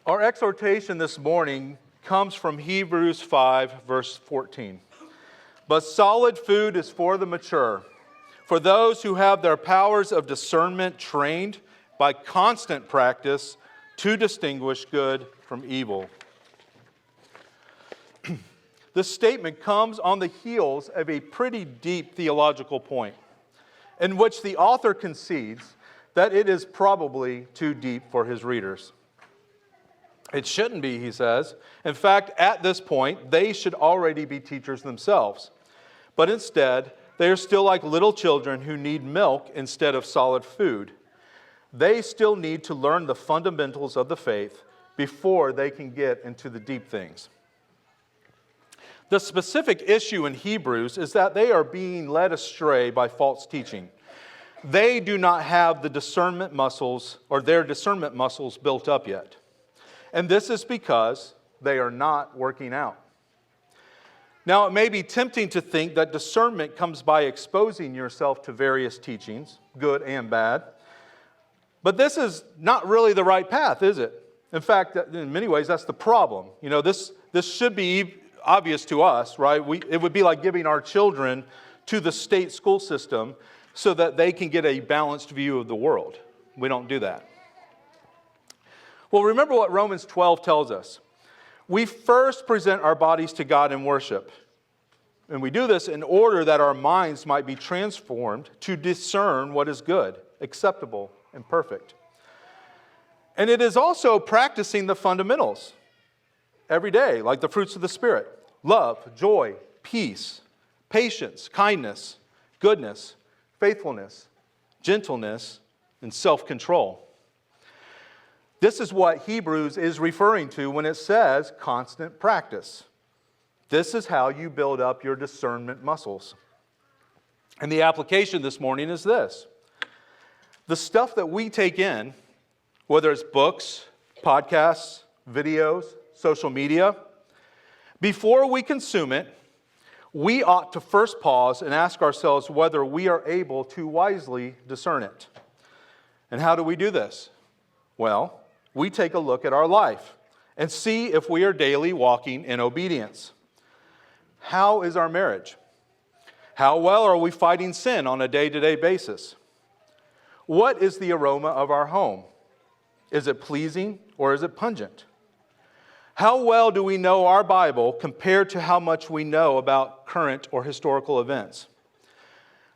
Our exhortation this morning comes from Hebrews 5, verse 14. But solid food is for the mature, for those who have their powers of discernment trained by constant practice to distinguish good from evil. This statement comes on the heels of a pretty deep theological point, in which the author concedes that it is probably too deep for his readers. It shouldn't be, he says. In fact, at this point, they should already be teachers themselves. But instead, they are still like little children who need milk instead of solid food. They still need to learn the fundamentals of the faith before they can get into the deep things. The specific issue in Hebrews is that they are being led astray by false teaching. They do not have the discernment muscles, or their discernment muscles, built up yet. And this is because they are not working out. Now, it may be tempting to think that discernment comes by exposing yourself to various teachings, good and bad. But this is not really the right path, is it? In fact, in many ways, that's the problem. You know, this should be obvious to us, right? It would be like giving our children to the state school system so that they can get a balanced view of the world. We don't do that. Well, remember what Romans 12 tells us. We first present our bodies to God in worship. And we do this in order that our minds might be transformed to discern what is good, acceptable, and perfect. And it is also practicing the fundamentals every day, like the fruits of the Spirit: love, joy, peace, patience, kindness, goodness, faithfulness, gentleness, and self-control. This is what Hebrews is referring to when it says constant practice. This is how you build up your discernment muscles. And the application this morning is this. The stuff that we take in, whether it's books, podcasts, videos, social media, before we consume it, we ought to first pause and ask ourselves whether we are able to wisely discern it. And how do we do this? Well, we take a look at our life and see if we are daily walking in obedience. How is our marriage? How well are we fighting sin on a day-to-day basis? What is the aroma of our home? Is it pleasing or is it pungent? How well do we know our Bible compared to how much we know about current or historical events?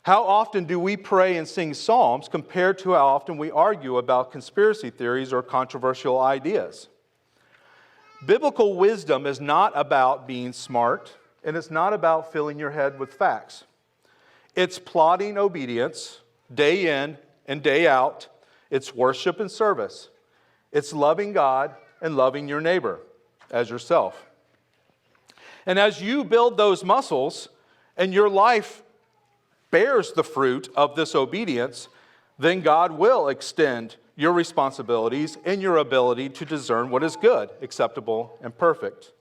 How often do we pray and sing psalms compared to how often we argue about conspiracy theories or controversial ideas? Biblical wisdom is not about being smart, and it's not about filling your head with facts. It's plodding obedience day in and day out. It's worship and service. It's loving God and loving your neighbor as yourself. And as you build those muscles and your life bears the fruit of this obedience, then God will extend your responsibilities and your ability to discern what is good, acceptable, and perfect.